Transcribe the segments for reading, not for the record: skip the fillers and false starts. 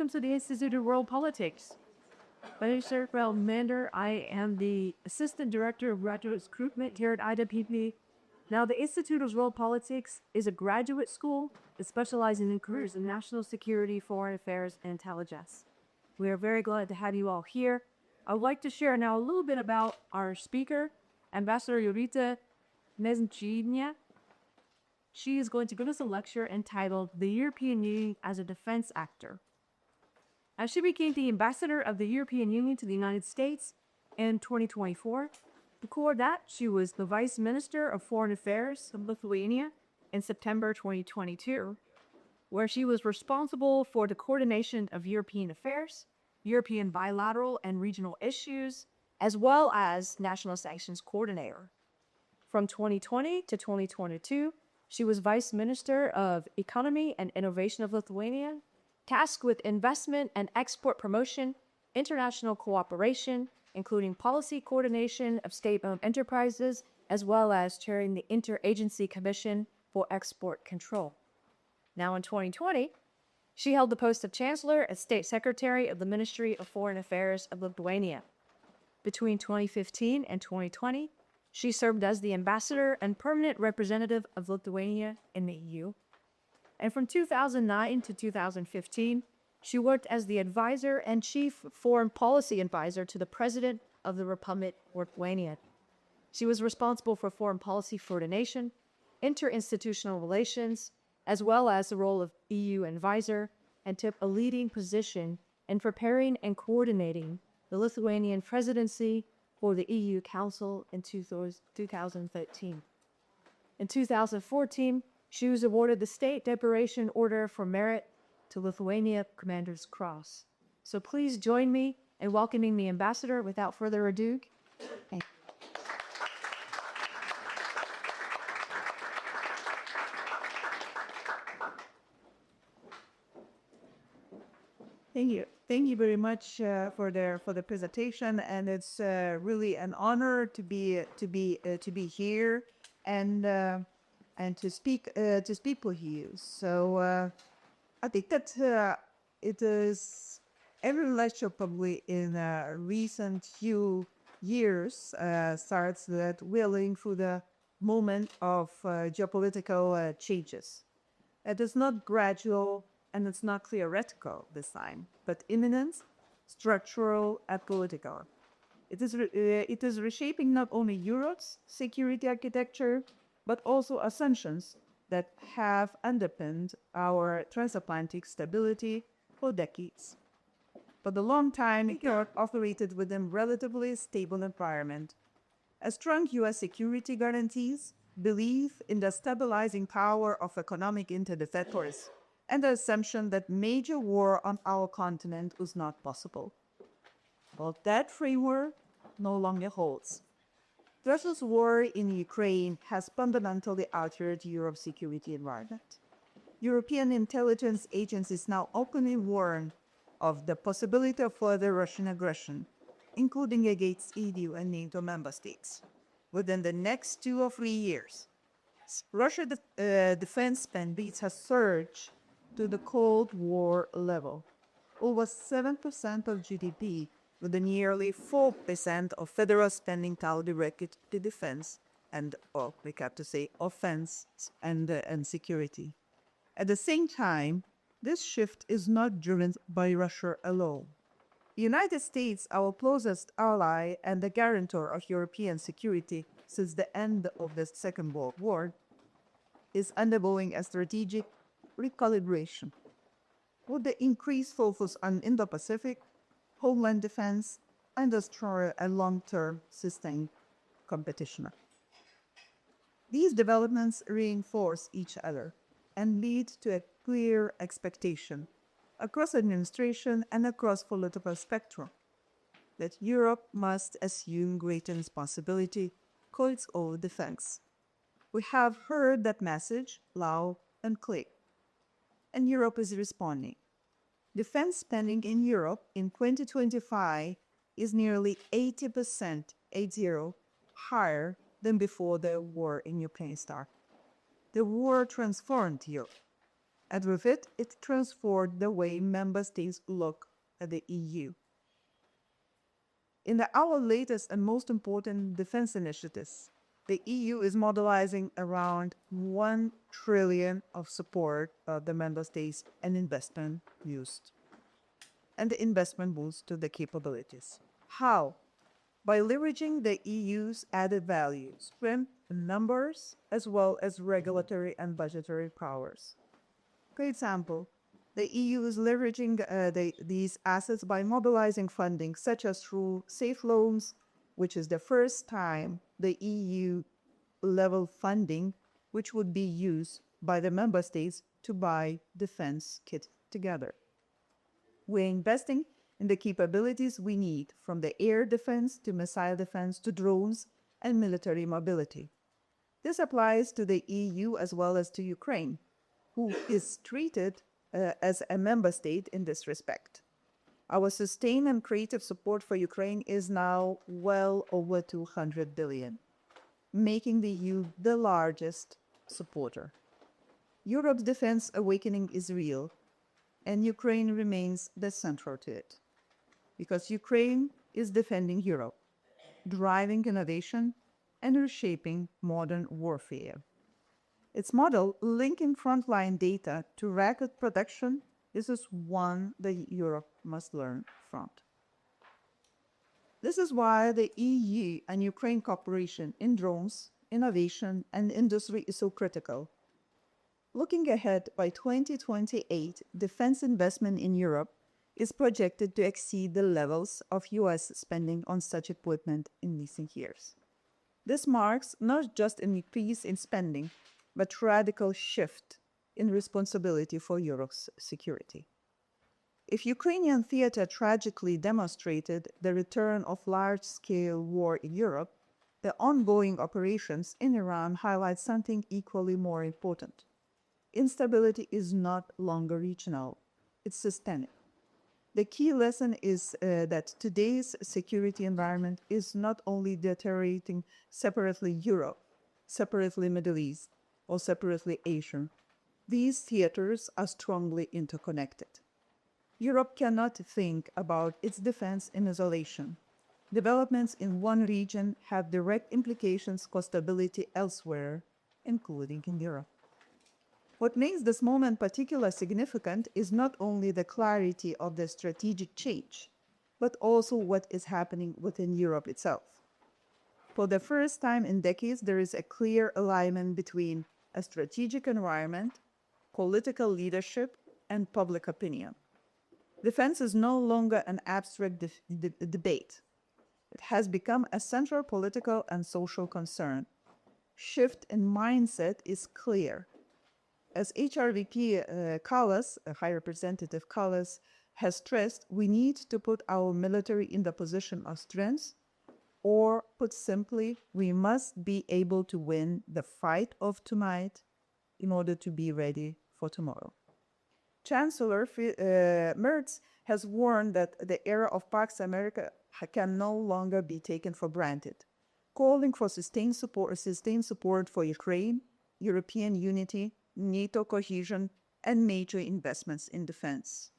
welcome to the Institute of World Politics. My name is Sarah Mander. I am the Assistant Director of Graduate Recruitment here at IWP. Now, the Institute of World Politics is a graduate school that specializes in careers in national security, foreign affairs, and intelligence. We are very glad to have you all here. I would like to share now a little bit about our speaker, Ambassador Jovita Neliupšienė. She is going to give us a lecture entitled The European Union as a Defense Actor. As she became the ambassador of the European Union to the United States in 2024, before that, she was the Vice Minister of Foreign Affairs of Lithuania in September 2022, where she was responsible for the coordination of European affairs, European bilateral and regional issues, as well as National Sanctions Coordinator. From 2020 to 2022, she was Vice Minister of Economy and Innovation of Lithuania, tasked with investment and export promotion, international cooperation, including policy coordination of state-owned enterprises, as well as chairing the Interagency Commission for Export Control. Now in 2020, she held the post of Chancellor as State Secretary of the Ministry of Foreign Affairs of Lithuania. Between 2015 and 2020, she served as the ambassador and permanent representative of Lithuania in the EU. And from 2009 to 2015, she worked as the advisor and chief foreign policy advisor to the President of the Republic of Lithuania. She was responsible for foreign policy coordination, interinstitutional relations, as well as the role of EU advisor, and took a leading position in preparing and coordinating the Lithuanian presidency for the EU Council in 2013. In 2014, she was awarded the State Decoration Order for Merit to Lithuania Commander's Cross. So please join me in welcoming the ambassador without further ado. Thank you. Thank you very much for the presentation, and it's really an honor to be here and to speak with you. So I think that it is every lecture probably in recent few years starts that we're living through the moment of geopolitical changes. It is not gradual and it's not theoretical this time, but imminent, structural, and political. It is reshaping not only Europe's security architecture, but also assumptions that have underpinned our transatlantic stability for decades. For a long time, Europe operated within a relatively stable environment. A strong U.S. security guarantees belief in the stabilizing power of economic interdependence, and the assumption that major war on our continent was not possible. But that framework no longer holds. Russia's war in Ukraine has fundamentally altered Europe's security environment. European intelligence agencies now openly warn of the possibility of further Russian aggression, including against EU and NATO member states, within the next 2 or 3 years. Russia's defense spending has surged to the Cold War level, over 7% of GDP, with a nearly 4% of federal spending now directed to defense and, we have to say, offense and security. At the same time, this shift is not driven by Russia alone. The United States, our closest ally and the guarantor of European security since the end of the Second World War, is undergoing a strategic recalibration, with the increased focus on Indo-Pacific, homeland defense, industrial and long-term sustained competition. These developments reinforce each other and lead to a clear expectation across administration and across political spectrum that Europe must assume greater responsibility for its own defense. We have heard that message loud and clear, and Europe is responding. Defense spending in Europe in 2025 is nearly 80%, 80, higher than before the war in Ukraine started. The war transformed Europe. and with it, it transformed the way member states look at the EU. In our latest and most important defense initiatives, the EU is mobilizing around 1 trillion of support of the member states and investment used. And the investment boost to the capabilities. How? By leveraging the EU's added value, strength in numbers, as well as regulatory and budgetary powers. For example, the EU is leveraging these assets by mobilizing funding, such as through safe loans, which is the first time the EU-level funding, which would be used by the member states to buy defense kit together. We're investing in the capabilities we need, from the air defense to missile defense to drones and military mobility. This applies to the EU as well as to Ukraine, who is treated as a member state in this respect. Our sustained and creative support for Ukraine is now well over 200 billion, making the EU the largest supporter. Europe's defense awakening is real, and Ukraine remains the center to it, because Ukraine is defending Europe, driving innovation, and reshaping modern warfare. Its model, linking frontline data to rapid production, is one that Europe must learn from. This is why the EU and Ukraine cooperation in drones, innovation, and industry is so critical. Looking ahead, by 2028, defense investment in Europe is projected to exceed the levels of US spending on such equipment in recent years. This marks not just an increase in spending, but radical shift in responsibility for Europe's security. If Ukrainian theater tragically demonstrated the return of large-scale war in Europe, the ongoing operations in Iran highlight something equally more important. Instability is not longer regional, it's systemic. The key lesson is that today's security environment is not only deteriorating separately Europe, separately Middle East, or separately Asia. These theaters are strongly interconnected. Europe cannot think about its defense in isolation. Developments in one region have direct implications for stability elsewhere, including in Europe. What makes this moment particularly significant is not only the clarity of the strategic change, but also what is happening within Europe itself. For the first time in decades, there is a clear alignment between a strategic environment, political leadership, and public opinion. Defense is no longer an abstract debate. It has become a central political and social concern. Shift in mindset is clear. As HRVP Kallas, High Representative Kallas, has stressed, we need to put our military in the position of strength, or put simply, we must be able to win the fight of tonight in order to be ready for tomorrow. Chancellor Merz has warned that the era of Pax America can no longer be taken for granted, calling for sustained support for Ukraine, European unity, NATO cohesion, and major investments in defense.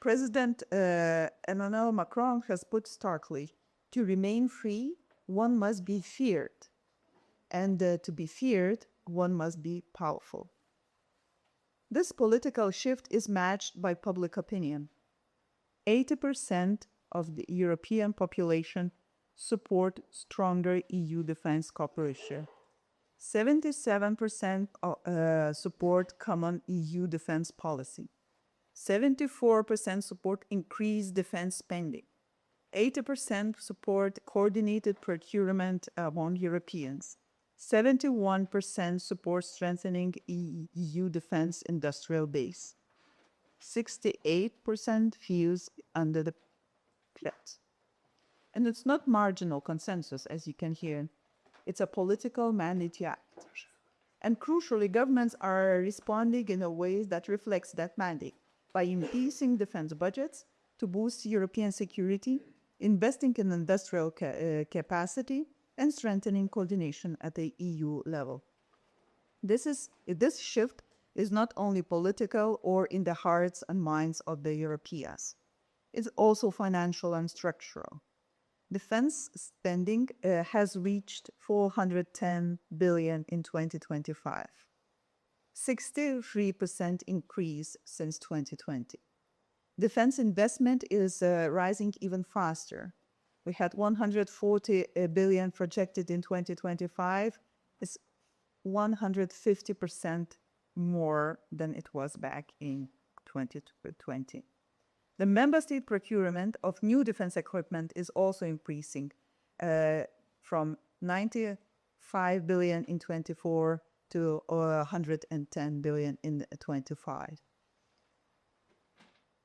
President Emmanuel Macron has put starkly, to remain free, one must be feared, and to be feared, one must be powerful. This political shift is matched by public opinion. 80% of the European population support stronger EU defense cooperation. 77% support common EU defense policy. 74% support increased defense spending. 80% support coordinated procurement among Europeans. 71% support strengthening EU defense industrial base. 68% views under the pledge. And it's not marginal consensus, as you can hear. It's a political mandate to act. And crucially, governments are responding in a way that reflects that mandate by increasing defense budgets to boost European security, investing in industrial capacity, and strengthening coordination at the EU level. This shift is not only political or in the hearts and minds of the Europeans. It's also financial and structural. Defense spending has reached 410 billion in 2025, 63% increase since 2020. Defense investment is rising even faster. We had 140 billion projected in 2025. It's 150% more than it was back in 2020. The member state procurement of new defense equipment is also increasing from 95 billion in 24 to 110 billion in 25.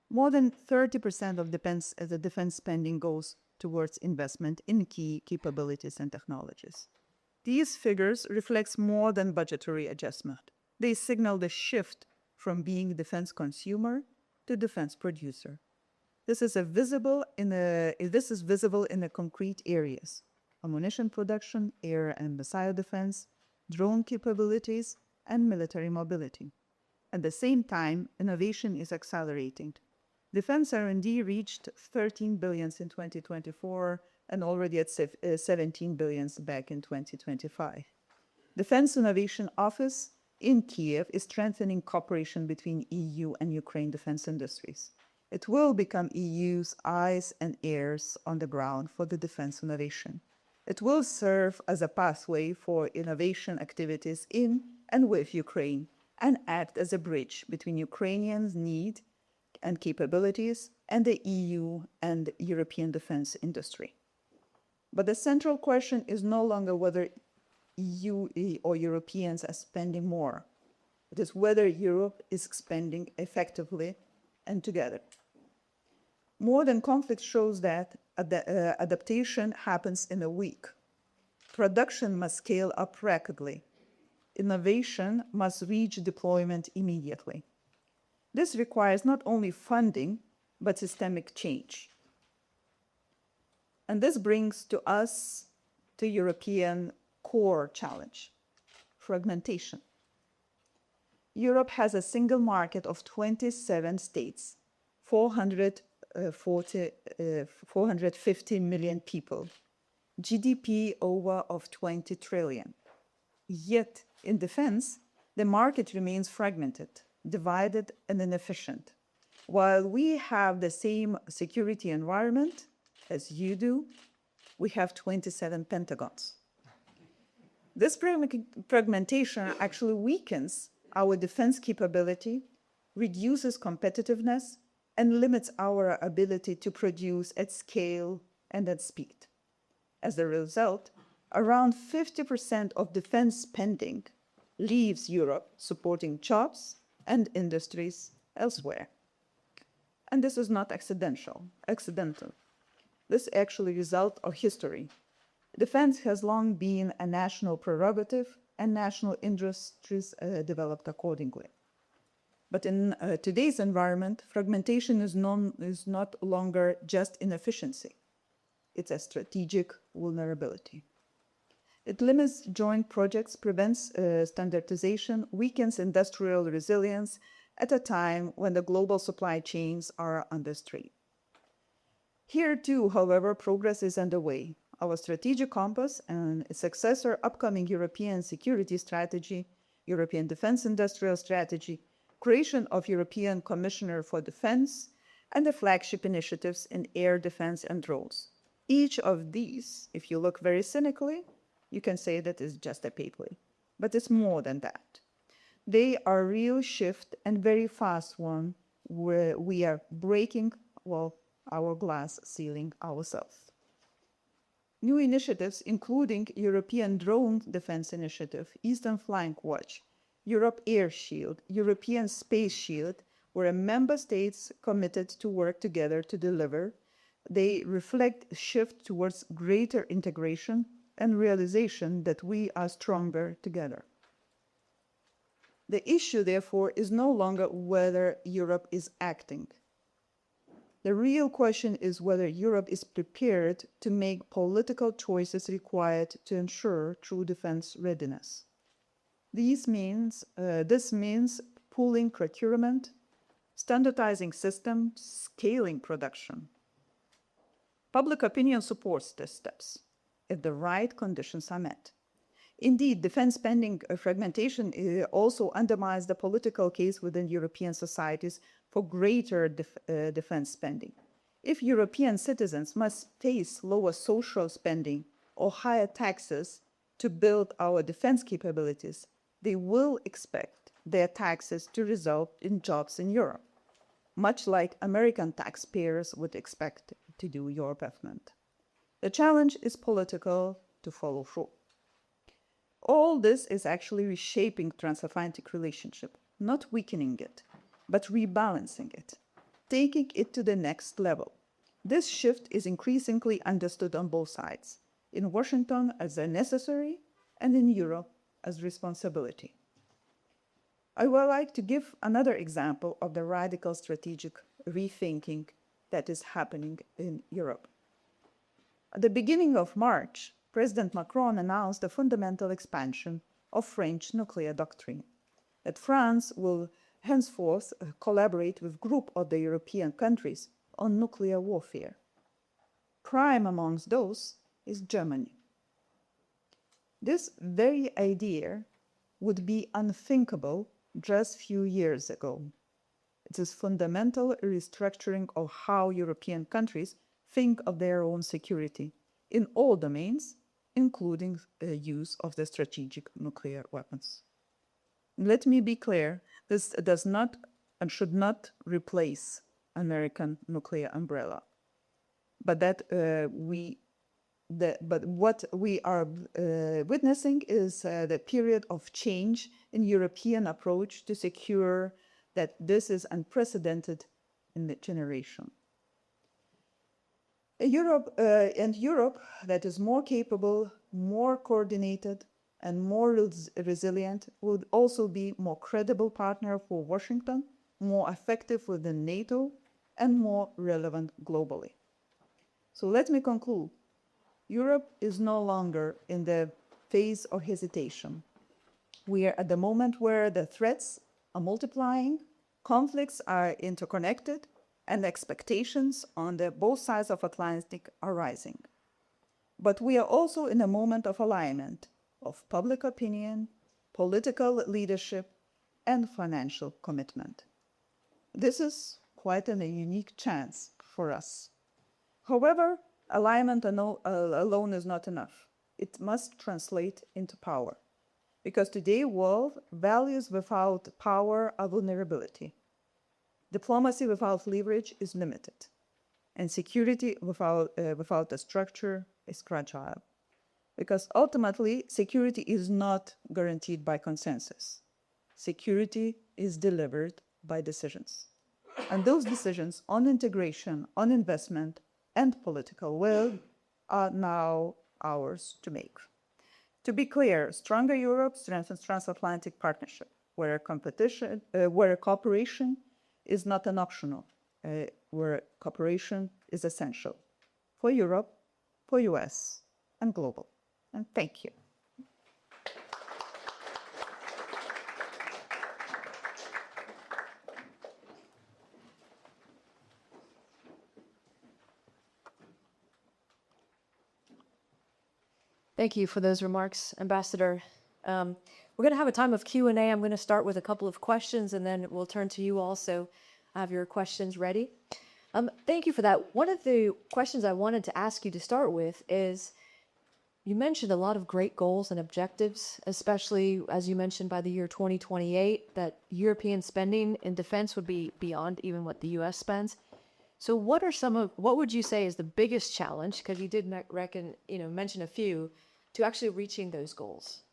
More than 30% of the defense spending goes towards investment in key capabilities and technologies. These figures reflect more than budgetary adjustment. They signal the shift from being defense consumer to defense producer. This is visible in the concrete areas: ammunition production, air and missile defense, drone capabilities, and military mobility. At the same time, innovation is accelerating. Defense R&D reached 13 billion in 2024 and already at 17 billion back in 2025. Defense Innovation Office in Kiev is strengthening cooperation between EU and Ukraine defense industries. It will become EU's eyes and ears on the ground for the defense innovation. It will serve as a pathway for innovation activities in and with Ukraine and act as a bridge between Ukrainians' need and capabilities and the EU and European defense industry. But the central question is no longer whether EU or Europeans are spending more. It is whether Europe is spending effectively and together. Modern conflict shows that adaptation happens in a week. Production must scale up rapidly. Innovation must reach deployment immediately. This requires not only funding, but systemic change. And this brings to us the European core challenge: fragmentation. Europe has a single market of 27 states, 450 million people, GDP over of 20 trillion. Yet, in defense, the market remains fragmented, divided, and inefficient. While we have the same security environment as you do, we have 27 pentagons. This fragmentation actually weakens our defense capability, reduces competitiveness, and limits our ability to produce at scale and at speed. As a result, around 50% of defense spending leaves Europe supporting jobs and industries elsewhere. And this is not accidental. This is actually a result of history. Defense has long been a national prerogative, and national industries developed accordingly. But in today's environment, fragmentation is not longer just inefficiency. It's a strategic vulnerability. It limits joint projects, prevents standardization, weakens industrial resilience at a time when the global supply chains are under strain. Here too, however, progress is underway. Our strategic compass and its successor, upcoming European security strategy, European defense industrial strategy, creation of European Commissioner for Defense, and the flagship initiatives in air defense and drones. Each of these, if you look very cynically, you can say that it's just a paper, but it's more than that. They are a real shift and very fast one where we are breaking, our glass ceiling ourselves. New initiatives, including European Drone Defense Initiative, Eastern Flank Watch, Europe Air Shield, European Space Shield, where member states committed to work together to deliver. They reflect a shift towards greater integration and realization that we are stronger together. The issue, therefore, is no longer whether Europe is acting. The real question is whether Europe is prepared to make political choices required to ensure true defense readiness. This means pooling procurement, standardizing systems, scaling production. Public opinion supports these steps if the right conditions are met. Indeed, defense spending fragmentation also undermines the political case within European societies for greater defense spending. If European citizens must face lower social spending or higher taxes to build our defense capabilities, they will expect their taxes to result in jobs in Europe, much like American taxpayers would expect to do European. The challenge is political to follow through. All this is actually reshaping transatlantic relationship, not weakening it, but rebalancing it, taking it to the next level. This shift is increasingly understood on both sides, in Washington as a necessary and in Europe as responsibility. I would like to give another example of the radical strategic rethinking that is happening in Europe. At the beginning of March, President Macron announced a fundamental expansion of French nuclear doctrine, that France will henceforth collaborate with a group of the European countries on nuclear warfare. Prime amongst those is Germany. This very idea would be unthinkable just a few years ago. It is fundamental restructuring of how European countries think of their own security in all domains, including the use of the strategic nuclear weapons. Let me be clear, this does not and should not replace American nuclear umbrella, but what we are witnessing is the period of change in European approach to secure that this is unprecedented in the generation. Europe that is more capable, more coordinated, and more resilient would also be more credible partner for Washington, more effective within NATO, and more relevant globally. So let me conclude. Europe is no longer in the phase of hesitation. We are at the moment where the threats are multiplying, conflicts are interconnected, and expectations on both sides of Atlantic are rising. But we are also in a moment of alignment of public opinion, political leadership, and financial commitment. This is quite a unique chance for us. However, alignment alone is not enough. It must translate into power. Because today's world values without power are vulnerability. Diplomacy without leverage is limited. And security without a structure is fragile. Because ultimately, security is not guaranteed by consensus. Security is delivered by decisions. And those decisions on integration, on investment, and political will are now ours to make. To be clear, stronger Europe strengthens transatlantic partnership, where cooperation is not an optional, where cooperation is essential for Europe, for U.S., and global. And thank you. Thank you for those remarks, Ambassador. We're going to have a time of Q&A. I'm going to start with a couple of questions, and then we'll turn to you also. Have your questions ready. Thank you for that. One of the questions I wanted to ask you to start with is, you mentioned a lot of great goals and objectives, especially, as you mentioned, by the year 2028, that European spending in defense would be beyond even what the U.S. spends. So what would you say is the biggest challenge, because you did mention a few, to actually reaching those goals?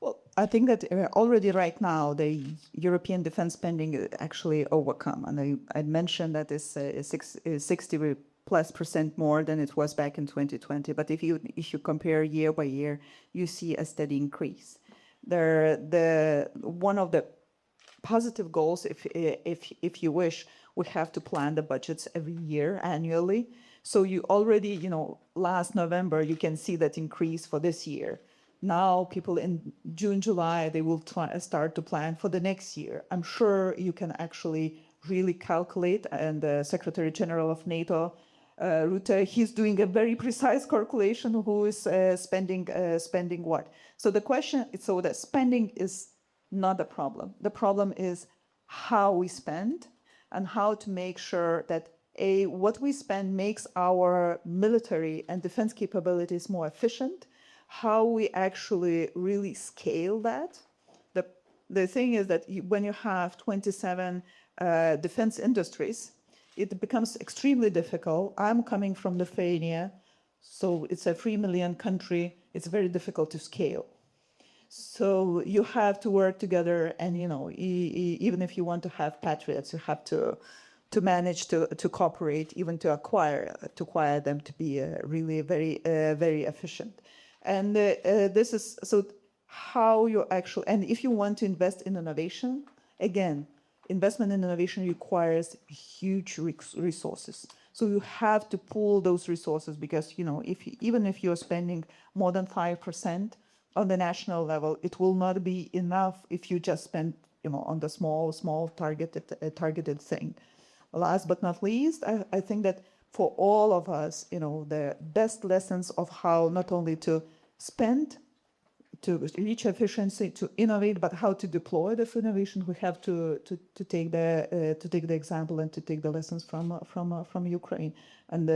Well, I think that already right now, the European defense spending is actually overcome. And I mentioned that it's 60+% more than it was back in 2020. But if you compare year by year, you see a steady increase. One of the positive goals, if you wish, we have to plan the budgets every year annually. So you already, last November, you can see that increase for this year. now people in June, July, they will start to plan for the next year. I'm sure you can actually really calculate, and the Secretary General of NATO, Rutte, he's doing a very precise calculation who is spending what. So the spending is not the problem. The problem is how we spend and how to make sure that what we spend makes our military and defense capabilities more efficient, how we actually really scale that. The thing is that when you have 27 defense industries, it becomes extremely difficult. I'm coming from Lithuania, so it's a 3 million country. It's very difficult to scale. So you have to work together, and even if you want to have patriots, you have to manage to cooperate, even to acquire them to be really very efficient. And this is so how you actually, and if you want to invest in innovation, again, investment in innovation requires huge resources. So you have to pool those resources, because even if you're spending more than 5% on the national level, it will not be enough if you just spend on the small targeted thing. Last but not least, I think that for all of us, the best lessons of how not only to spend, to reach efficiency, to innovate, but how to deploy this innovation, we have to take the example and to take the lessons from Ukraine. And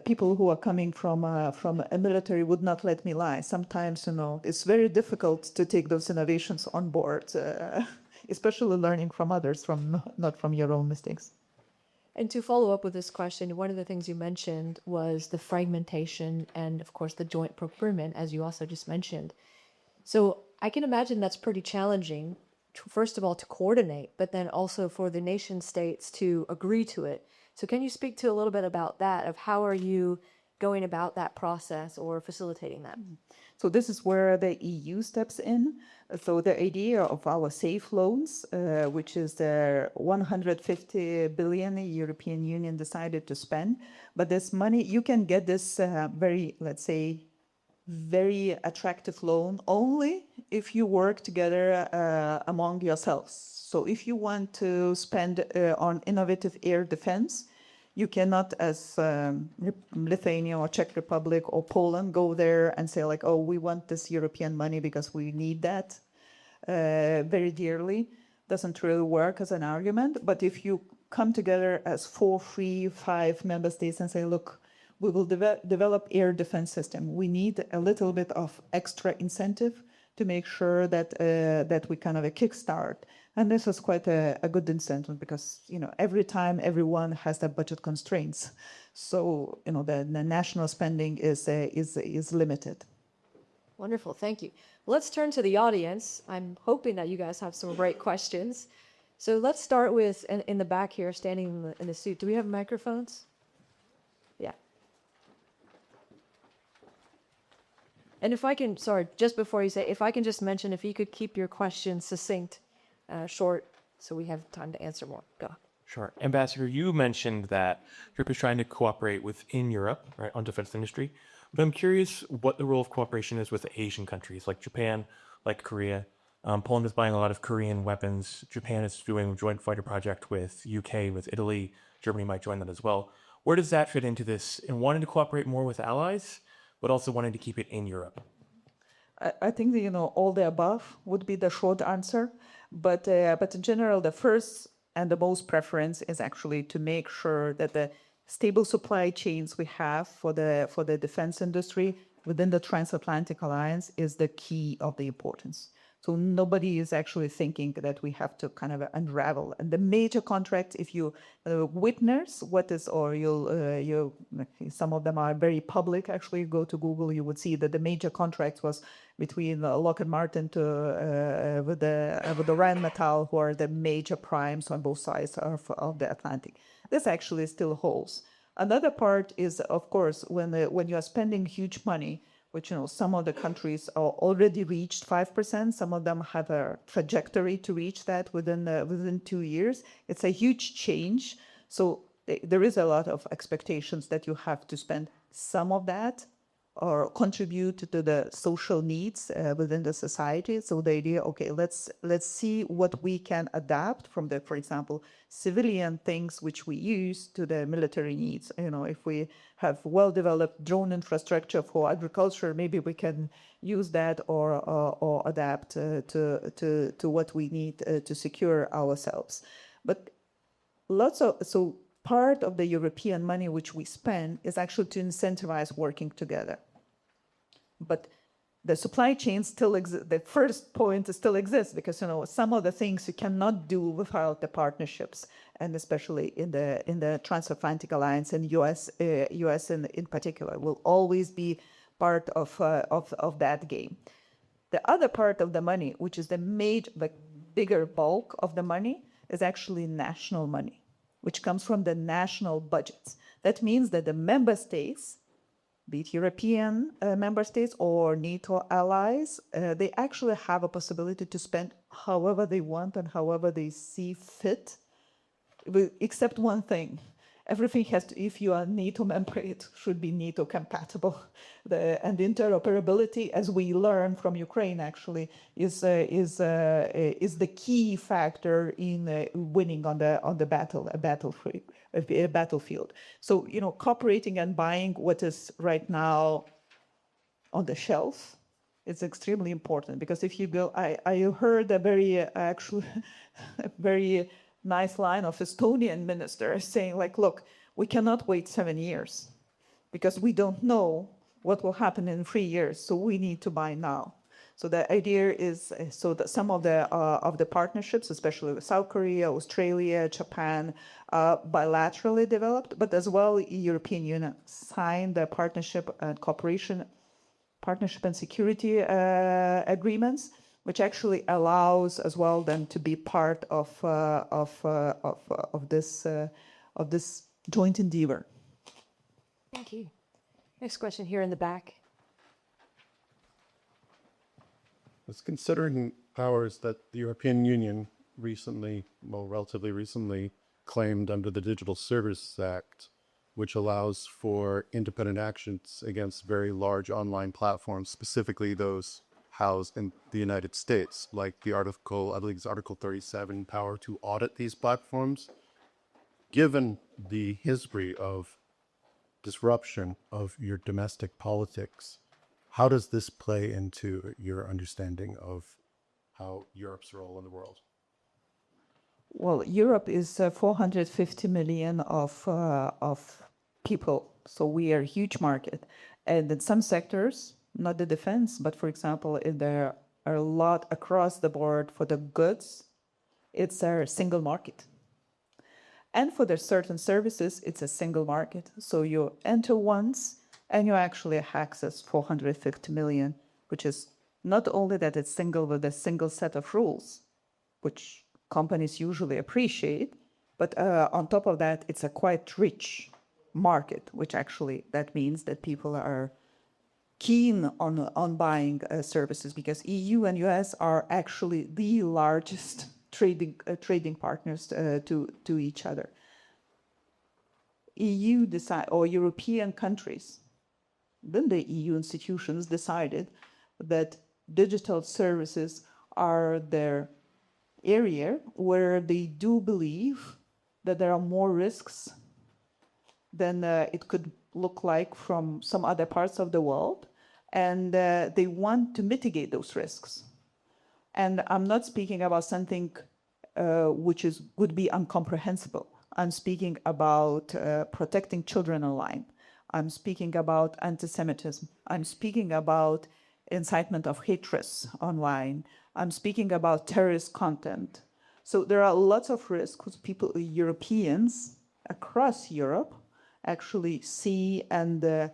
people who are coming from a military would not let me lie. Sometimes it's very difficult to take those innovations on board, especially learning from others, not from your own mistakes. And to follow up with this question, one of the things you mentioned was the fragmentation and, of course, the joint procurement, as you also just mentioned. So I can imagine that's pretty challenging, first of all, to coordinate, but then also for the nation states to agree to it. So can you speak to a little bit about that, of how are you going about that process or facilitating that? So this is where the EU steps in. So the idea of our safe loans, which is the 150 billion the European Union decided to spend, but this money, you can get this very attractive loan only if you work together among yourselves. So if you want to spend on innovative air defense, you cannot, as Lithuania or Czech Republic or Poland, go there and say like, oh, we want this European money because we need that very dearly. Doesn't really work as an argument. But if you come together as 4, 3, 5 member states and say, look, we will develop air defense system. We need a little bit of extra incentive to make sure that that we kind of a kickstart. And this is quite a good incentive, because every time everyone has their budget constraints, so the national spending is limited. Wonderful, thank you. Let's turn to the audience. I'm hoping that you guys have some great questions. So let's start with in the back here, standing in the suit. Do we have microphones? Yeah. And if I can, sorry, just before you say, if I can just mention, if you could keep your questions succinct, short, so we have time to answer more. Go. Sure. Ambassador, you mentioned that Europe is trying to cooperate within Europe, right, on defense industry. But I'm curious what the role of cooperation is with Asian countries like Japan, like Korea. Poland is buying a lot of Korean weapons. Japan is doing a joint fighter project with UK, with Italy. Germany might join that as well. Where does that fit into this, in wanting to cooperate more with allies, but also wanting to keep it in Europe? I think that, all the above would be the short answer. But in general, the first and the most preference is actually to make sure that the stable supply chains we have for the defense industry within the transatlantic alliance is the key of the importance. So nobody is actually thinking that we have to kind of unravel. And the major contracts, if you witness what is, or some of them are very public. Actually, you go to Google, you would see that the major contracts was between Lockheed Martin with the Rheinmetall, who are the major primes on both sides of the Atlantic. This actually still holds. Another part is, of course, when you are spending huge money, which some of the countries are already reached 5%. Some of them have a trajectory to reach that within 2 years. It's a huge change. So there is a lot of expectations that you have to spend some of that or contribute to the social needs within the society. So the idea, okay, let's see what we can adapt from the, for example, civilian things which we use to the military needs. You know, if we have well-developed drone infrastructure for agriculture, maybe we can use that or adapt to what we need to secure ourselves. But so part of the European money which we spend is actually to incentivize working together. But the supply chain still exists. The first point still exists because, you know, some of the things you cannot do without the partnerships, and especially in the Transatlantic Alliance and U.S. in particular will always be part of that game. The other part of the money, which is the bigger bulk of the money, is actually national money, which comes from the national budgets. That means that the member states, be it European member states or NATO allies, they actually have a possibility to spend however they want and however they see fit, except one thing. Everything has to, if you are a NATO member, it should be NATO compatible. And interoperability, as we learn from Ukraine, actually, is the key factor in winning on the battlefield. So, you know, cooperating and buying what is right now on the shelf is extremely important, because if you go, I heard a very very nice line of Estonian minister saying, like, look, we cannot wait 7 years because we don't know what will happen in 3 years, so we need to buy now. So the idea is so that some of the partnerships, especially with South Korea, Australia, Japan, bilaterally developed, but as well, European Union signed the partnership and security agreements, which actually allows as well them to be part of this joint endeavor. Thank you. Next question here in the back. It's considering powers that the European Union relatively recently, claimed under the Digital Services Act, which allows for independent actions against very large online platforms, specifically those housed in the United States, like the article, I believe it's Article 37, power to audit these platforms. Given the history of disruption of your domestic politics, how does this play into your understanding of how Europe's role in the world? Well, Europe is 450 million of people, so we are a huge market. And in some sectors, not the defense, but for example, if there are a lot across the board for the goods, it's a single market. And for the certain services, it's a single market. So you enter once and you actually access 450 million, which is not only that it's single with a single set of rules, which companies usually appreciate, but on top of that, it's a quite rich market, which actually, that means that people are keen on buying services, because EU and US are actually the largest trading partners to each other. EU or European countries, then the EU institutions decided that digital services are their area where they do believe that there are more risks than it could look like from some other parts of the world, and they want to mitigate those risks. And I'm not speaking about something which would be incomprehensible. I'm speaking about protecting children online. I'm speaking about anti-Semitism. I'm speaking about incitement of hatred online. I'm speaking about terrorist content. So there are lots of risks people, Europeans across Europe, actually see and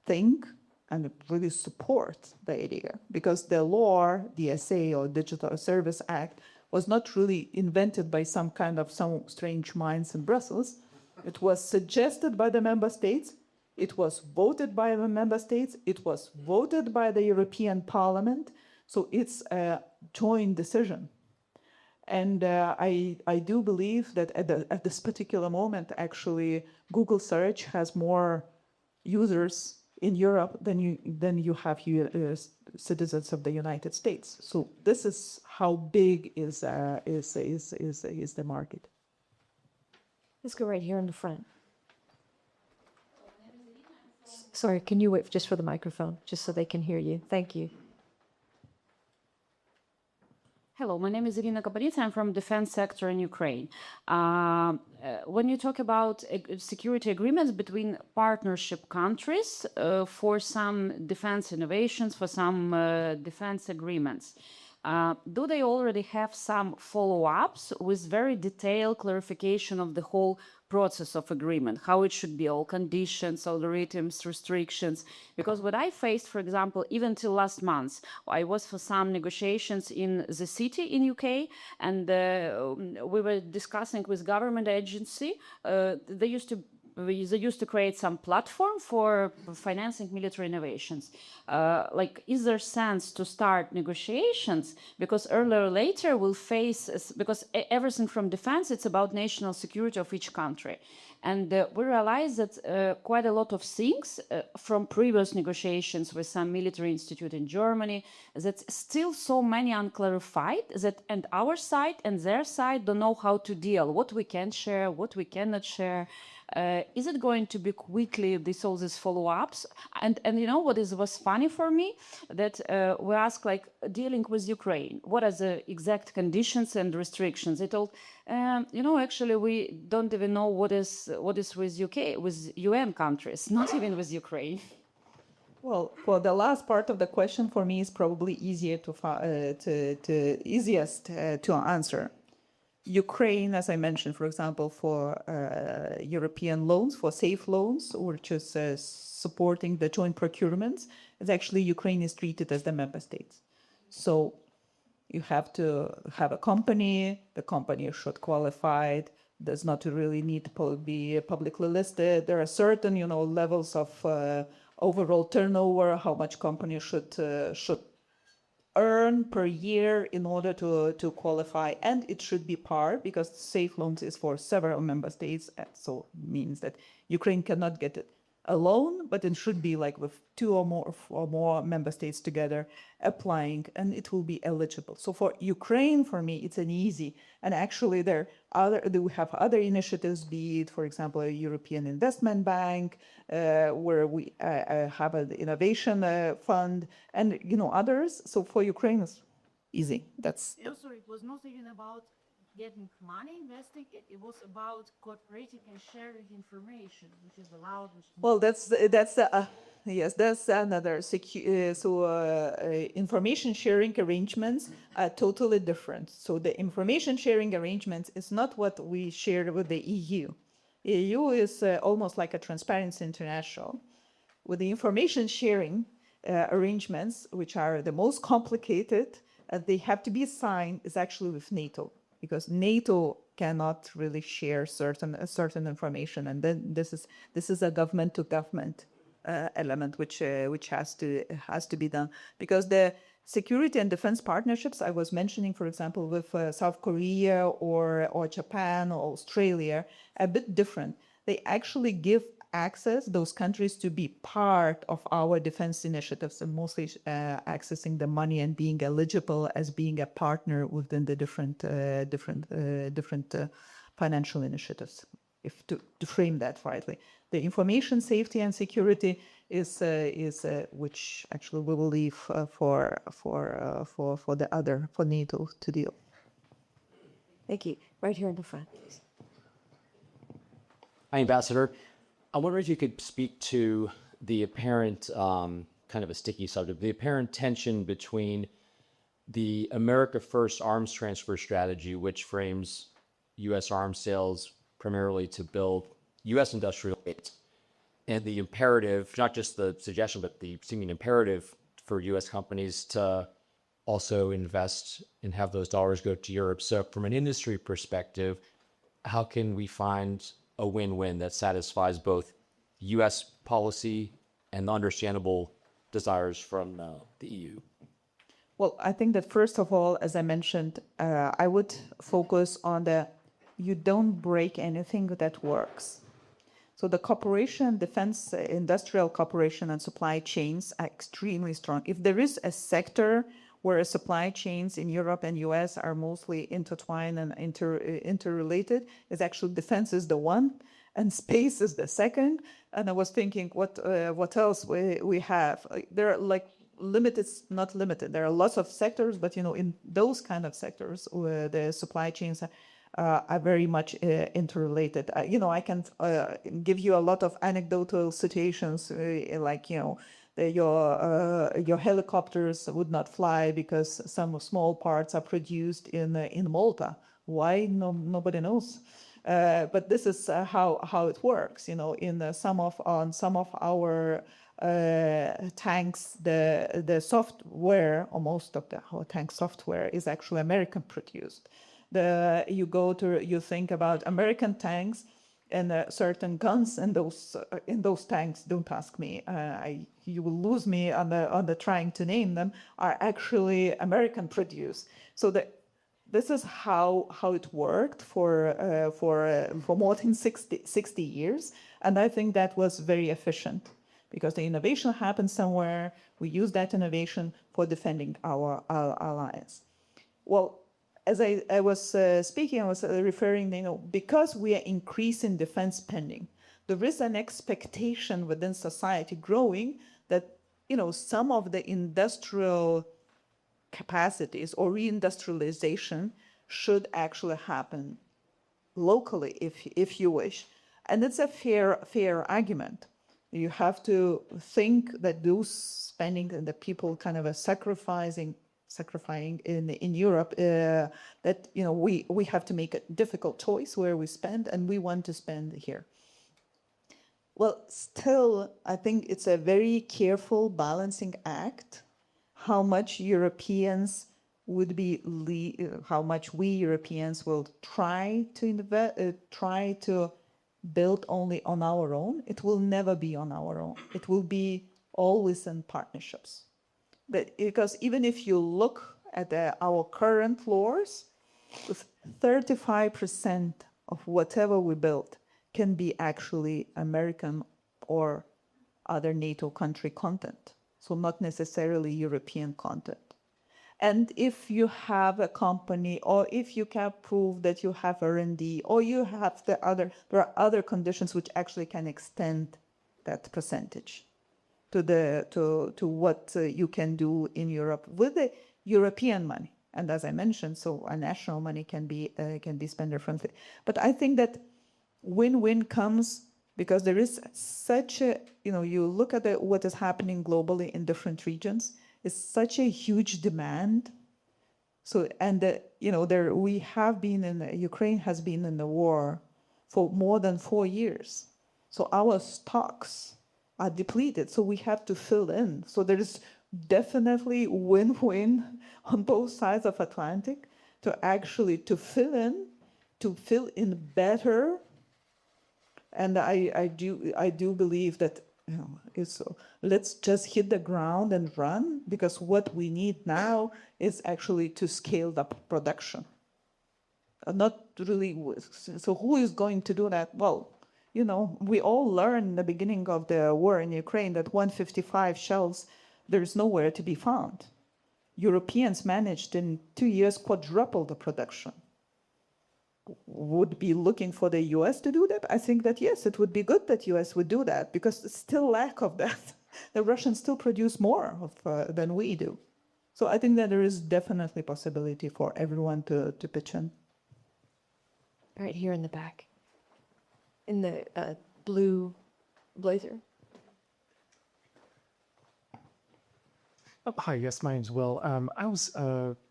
think and really support the idea, because the law, DSA or Digital Service Act, was not really invented by some strange minds in Brussels. It was suggested by the member states. It was voted by the member states. It was voted by the European Parliament. So it's a joint decision. And I do believe that at this particular moment, actually, Google search has more users in Europe than you have citizens of the United States. So this is how big is the market. Let's go right here in the front. Sorry, can you wait just for the microphone, just so they can hear you? Thank you. Hello, my name is Irina Kaparitsa. I'm from defense sector in Ukraine. When you talk about security agreements between partnership countries for some defense innovations, for some defense agreements, do they already have some follow-ups with very detailed clarification of the whole process of agreement, how it should be, all conditions, algorithms, restrictions? Because what I faced, for example, even till last month, I was for some negotiations in the city in UK, and we were discussing with government agency. They used to create some platform for financing military innovations. Like, is there sense to start negotiations? Because earlier or later we'll face, because everything from defense, it's about national security of each country. And we realize that quite a lot of things from previous negotiations with some military institute in Germany, that's still so many unclarified that and our side and their side don't know how to deal, what we can share, what we cannot share. Is it going to be quickly all these follow-ups? And you know what was funny for me? That we asked, like, dealing with Ukraine, what are the exact conditions and restrictions? They told, actually we don't even know what is with UK, with UN countries, not even with Ukraine. Well, the last part of the question for me is probably easiest to answer. Ukraine, as I mentioned, for example, for European loans, for safe loans, or just supporting the joint procurements, is actually Ukraine is treated as the member states. So you have to have a company, the company should qualify, does not really need to be publicly listed. There are certain, levels of overall turnover, how much company should earn per year in order to qualify, and it should be par, because safe loans is for several member states, so it means that Ukraine cannot get it alone, but it should be like with two or more member states together applying, and it will be eligible. So for Ukraine, for me, it's an easy, and actually we have other initiatives, be it, for example, a European Investment Bank, where we have an innovation fund, and others. So for Ukraine, it's easy. That's Also, it was not even about getting money investing. It was about cooperating and sharing information, which is allowed. well. Yes, that's another information sharing arrangements are totally different. So the information sharing arrangements is not what we share with the EU. EU is almost like a Transparency International. With the information sharing arrangements, which are the most complicated, they have to be signed, is actually with NATO, because NATO cannot really share certain information, and then this is a government to government element which has to be done, because the security and defense partnerships I was mentioning, for example, with South Korea or Japan or Australia, are a bit different. They actually give access those countries to be part of our defense initiatives, and mostly accessing the money and being eligible as being a partner within the different financial initiatives. If to frame that rightly, the information safety and security is which actually we will leave for NATO to deal. Thank you. Right here in the front, please. Hi, Ambassador. I wonder if you could speak to the apparent, kind of a sticky subject, the apparent tension between the America First arms transfer strategy, which frames U.S. arms sales primarily to build U.S. industrial base, and the imperative, not just the suggestion, but the seeming imperative for U.S. companies to also invest and have those dollars go to Europe. So from an industry perspective, how can we find a win-win that satisfies both U.S. policy and the understandable desires from the EU? Well, I think that first of all, as I mentioned, I would focus on you don't break anything that works. So the cooperation, defense, industrial cooperation and supply chains are extremely strong. If there is a sector where supply chains in Europe and US are mostly intertwined and interrelated, is actually defense is the one, and space is the second. And I was thinking, what else we have? There are like limited, not limited. There are lots of sectors, but in those kind of sectors, where the supply chains are very much interrelated. I can give you a lot of anecdotal situations, like your helicopters would not fly because some our parts are produced in Malta. Why? Nobody knows. But this is how it works. On some of our tanks, the software, or most of our tank software, is actually American produced. You think about American tanks and certain guns in those tanks. Don't ask me. You will lose me on the trying to name them. Are actually American produced. So this is how it worked for more than 60 years, and I think that was very efficient because the innovation happened somewhere. We use that innovation for defending our alliance. Well, as I was speaking, I was referring, because we are increasing defense spending, there is an expectation within society growing that, some of the industrial capacities or reindustrialization should actually happen locally, if you wish. And it's a fair argument. You have to think that those spending and the people kind of sacrificing in Europe, that we have to make a difficult choice where we spend, and we want to spend here. Well, still, I think it's a very careful balancing act how much Europeans would be, how much we Europeans will try to build only on our own. It will never be on our own. It will be always in partnerships. But because even if you look at our current floors, 35% of whatever we build can be actually American or other NATO country content. So not necessarily European content. And if you have a company, or if you can prove that you have R&D, or you have there are other conditions which actually can extend that percentage to what you can do in Europe with the European money. And as I mentioned, so our national money can be spent differently. But I think that win-win comes because there is such a, you look at what is happening globally in different regions, it's such a huge demand. So, and we have been Ukraine has been in the war for more than 4 years. So our stocks are depleted. So we have to fill in. So there is definitely win-win on both sides of Atlantic to fill in better. And I do believe that let's just hit the ground and run, because what we need now is actually to scale up production. Not really. So who is going to do that? Well, we all learned in the beginning of the war in Ukraine that 155 shells, there's nowhere to be found. Europeans managed in 2 years quadruple the production. Would be looking for the US to do that? I think that yes, it would be good that US would do that, because it's still lack of that. The Russians still produce more than we do. So I think that there is definitely possibility for everyone to pitch in. Right here in the back. In the blue blazer. Hi, yes, my name's Will. I was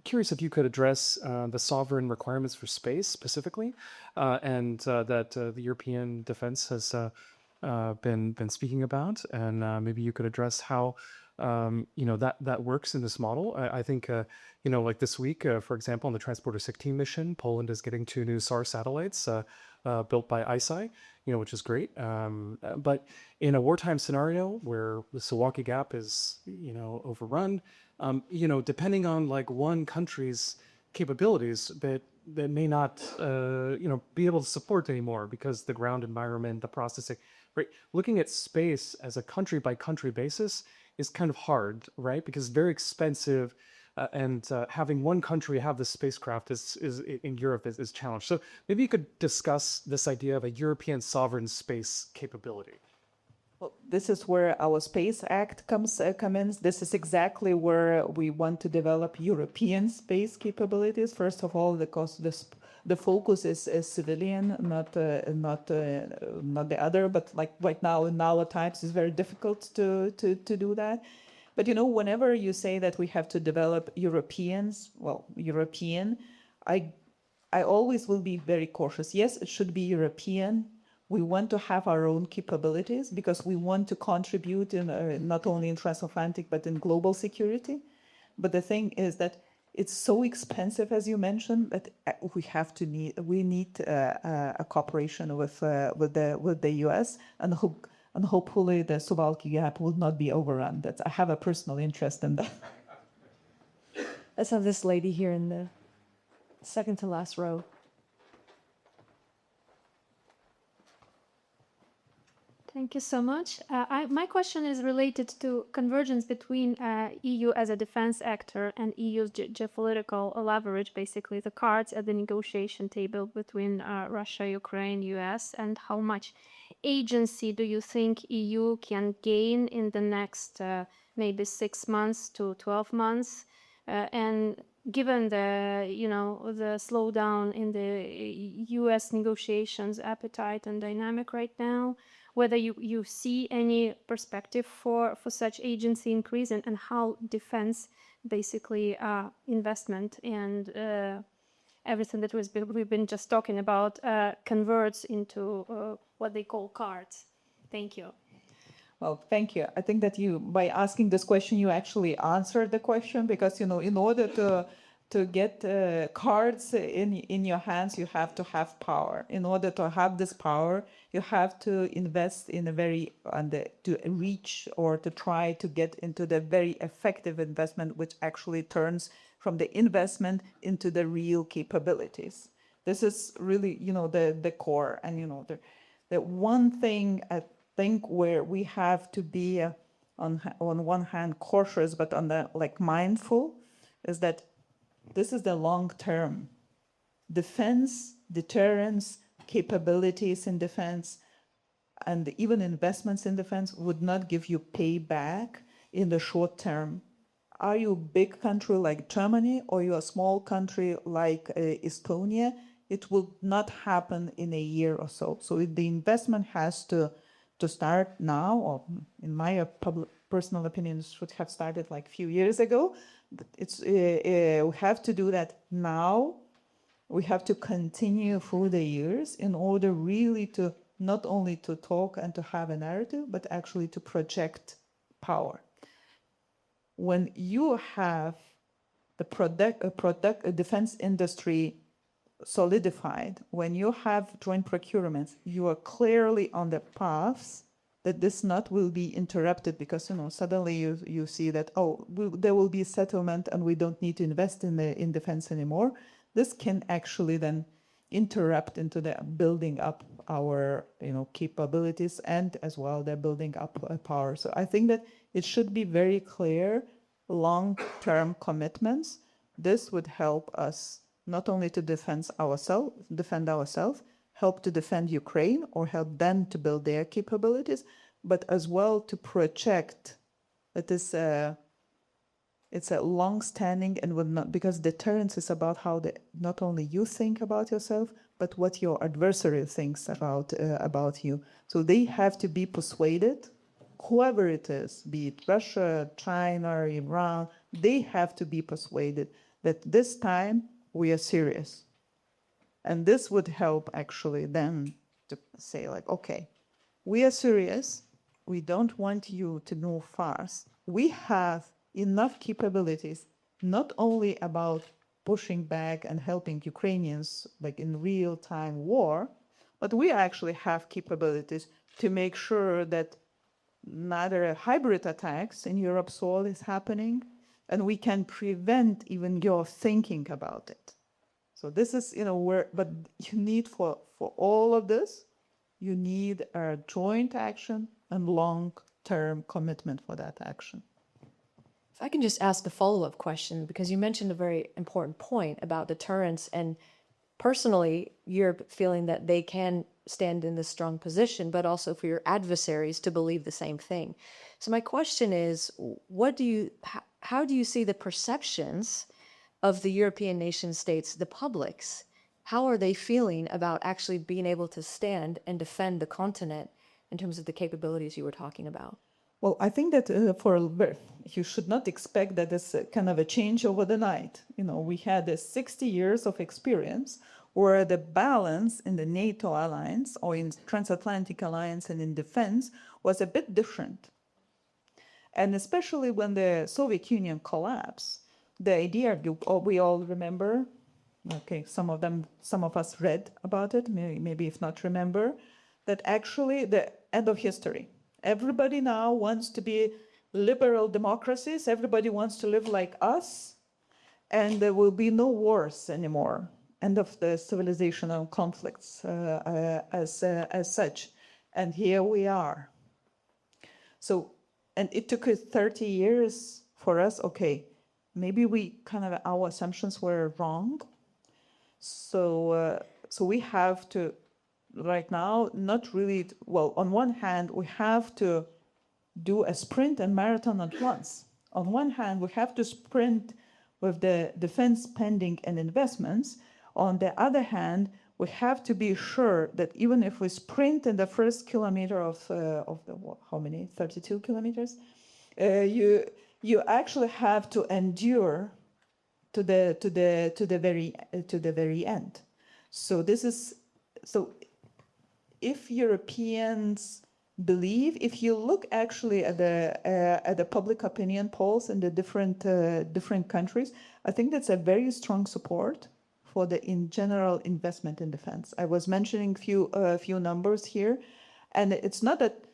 curious if you could address the sovereign requirements for space specifically, and that the European defense has been speaking about, and maybe you could address how that works in this model. I think like this week, for example, on the Transporter 16 mission, Poland is getting 2 new SAR satellites built by ISI, which is great. But in a wartime scenario where the Suwalki Gap is, overrun, depending on like one country's capabilities, that may not, be able to support anymore, because the ground environment, the processing right? Looking at space as a country by country basis is kind of hard, right? Because it's very expensive, and having one country have the spacecraft is in Europe is challenged. So maybe you could discuss this idea of a European sovereign space capability. Well, this is where our Space Act comes in. This is exactly where we want to develop European space capabilities. First of all, because the focus is civilian, not the other. But like right now in our times, it's very difficult to do that. But you know, whenever you say that we have to develop European, I always will be very cautious. Yes, it should be European. We want to have our own capabilities because we want to contribute in not only in transatlantic but in global security. But the thing is that it's so expensive, as you mentioned, that we need a cooperation with the U.S. and hopefully the Suwalki gap will not be overrun. I have a personal interest in that. Let's have this lady here in the second to last row. Thank you so much. My question is related to convergence between EU as a defense actor and EU's geopolitical leverage, basically the cards at the negotiation table between Russia, Ukraine, US, and how much agency do you think EU can gain in the next maybe 6 months to 12 months? And given the slowdown in the US negotiations appetite and dynamic right now, whether you see any perspective for such agency increase and how defense basically investment and everything that we've been just talking about converts into what they call cards. Thank you. Well, thank you. I think that by asking this question, you actually answered the question because, you know, in order to get cards in your hands, you have to have power. In order to have this power, you have to invest in to reach or to try to get into the very effective investment, which actually turns from the investment into the real capabilities. This is really, you know, the core. And, you know, the one thing I think where we have to be on one hand cautious, but on the mindful, is that this is the long term. Defense, deterrence, capabilities in defense, and even investments in defense would not give you payback in the short term. Are you a big country like Germany or you're a small country like Estonia? It will not happen in a year or so. So the investment has to start now, or in my personal opinion, it should have started like a few years ago. We have to do that now. We have to continue through the years in order really to not only to talk and to have a narrative, but actually to project power. When you have the defense industry solidified, when you have joint procurements, you are clearly on the paths that this not will be interrupted because, you know, suddenly you see that, there will be a settlement and we don't need to invest in defense anymore. This can actually then interrupt into the building up our, you know, capabilities and as well the building up power. So I think that it should be very clear long-term commitments. This would help us not only to defend ourselves, help to defend Ukraine or help them to build their capabilities, but as well to project that it's a long-standing and will not, because deterrence is about how not only you think about yourself, but what your adversary thinks about you. So they have to be persuaded, whoever it is, be it Russia, China, Iran, they have to be persuaded that this time we are serious. And this would help actually them to say like, okay, we are serious. We don't want you to move fast. We have enough capabilities, not only about pushing back and helping Ukrainians like in real-time war, but we actually have capabilities to make sure that neither hybrid attacks in Europe's soil is happening, and we can prevent even your thinking about it. So this is, you know, but you need for all of this, you need a joint action and long-term commitment for that action. If I can just ask a follow-up question, because you mentioned a very important point about deterrence, and personally, you're feeling that they can stand in this strong position, but also for your adversaries to believe the same thing. So my question is, how do you see the perceptions of the European nation states, the publics? How are they feeling about actually being able to stand and defend the continent in terms of the capabilities you were talking about? Well, I think that you should not expect that it's kind of a change over the night. You know, we had 60 years of experience where the balance in the NATO alliance or in transatlantic alliance and in defense was a bit different. And especially when the Soviet Union collapsed, the idea, we all remember, okay, some of us read about it, maybe if not remember, that actually the end of history. Everybody now wants to be liberal democracies. Everybody wants to live like us. And there will be no wars anymore. End of the civilizational conflicts as such. And here we are. So, and it took 30 years for us. Okay, maybe our assumptions were wrong. So we have to, right now, not really, well, on one hand, we have to do a sprint and marathon at once. On one hand, we have to sprint with the defense spending and investments. On the other hand, we have to be sure that even if we sprint in the first kilometer of the, how many, 32 kilometers, you actually have to endure to the very end. So if Europeans believe, if you look actually at the public opinion polls in the different countries, I think that's a very strong support for the in general investment in defense. I was mentioning a few numbers here, and it's not that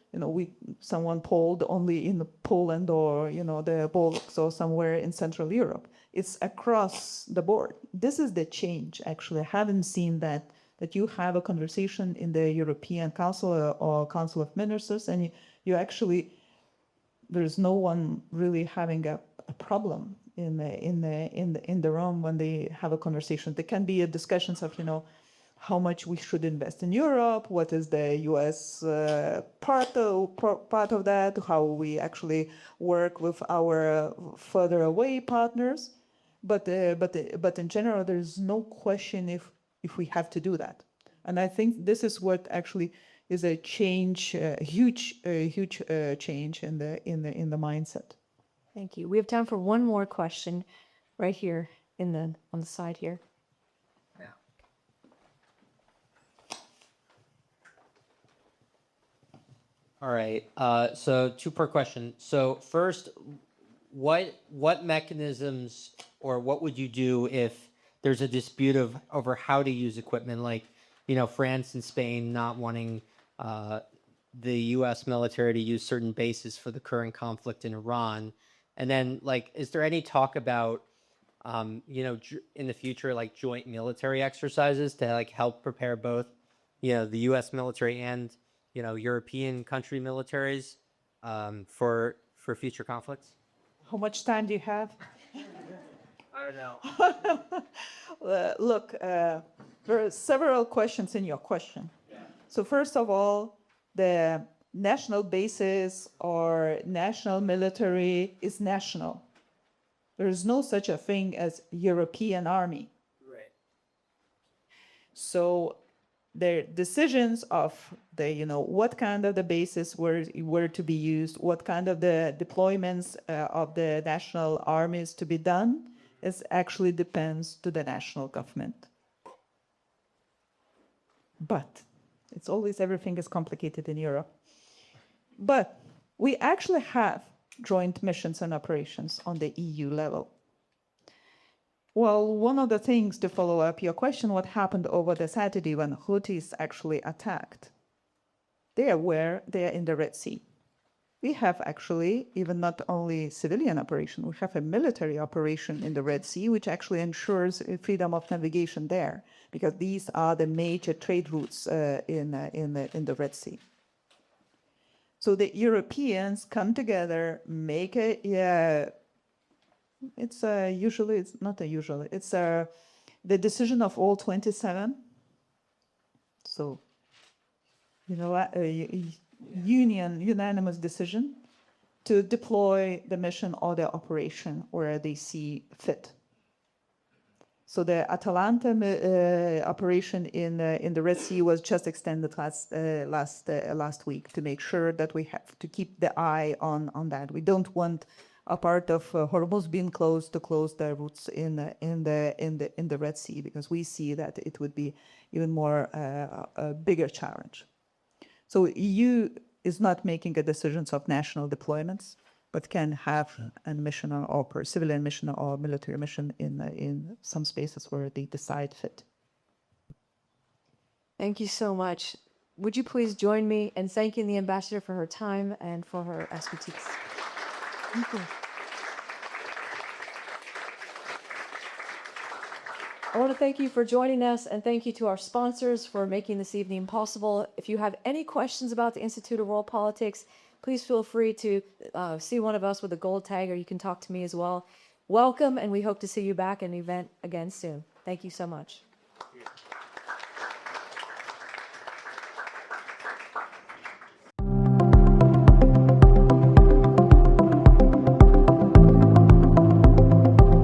someone polled only in Poland or the Baltics or somewhere in Central Europe. It's across the board. This is the change. Actually, I haven't seen that you have a conversation in the European Council or Council of Ministers, and you actually, there's no one really having a problem in the room when they have a conversation. There can be discussions of how much we should invest in Europe, what is the U.S. part of that, how we actually work with our further away partners, but in general, there's no question if we have to do that. And I think this is what actually is a change, a huge change in the mindset. Thank you. We have time for one more question right here on the side here. All right. So two-part question. So first, what mechanisms or what would you do if there's a dispute over how to use equipment, like France and Spain not wanting the U.S. military to use certain bases for the current conflict in Iran, and then is there any talk about in the future joint military exercises to help prepare both the U.S. military and European country militaries for future conflicts? How much time do you have? I don't know. Look, there are several questions in your question. Yeah. So first of all, the national bases or national military is national. There is no such a thing as European army. Right. So the decisions of what kind of the bases were to be used, what kind of the deployments of the national armies to be done, is actually depends to the national government. But it's always, everything is complicated in Europe. But we actually have joint missions and operations on the EU level. Well, one of the things to follow up your question, what happened over the Saturday when Houthis actually attacked? They are in the Red Sea. We have actually even not only civilian operation, we have a military operation in the Red Sea, which actually ensures freedom of navigation there, because these are the major trade routes in the Red Sea. So the Europeans come together, make a it's the decision of all 27. So unanimous decision to deploy the mission or the operation where they see fit. So the Atalanta operation in the Red Sea was just extended last week to make sure that we have to keep the eye on that. We don't want a part of Hormuz being closed to close the routes in the Red Sea, because we see that it would be even more a bigger challenge. So EU is not making the decisions of national deployments, but can have a mission or civilian mission or military mission in some spaces where they decide fit. Thank you so much. Would you please join me in thanking the ambassador for her time and for her expertise? Thank you. I want to thank you for joining us, and thank you to our sponsors for making this evening possible. If you have any questions about the Institute of World Politics, please feel free to see one of us with a gold tag, or you can talk to me as well. Welcome, and we hope to see you back at an event again soon. Thank you so much.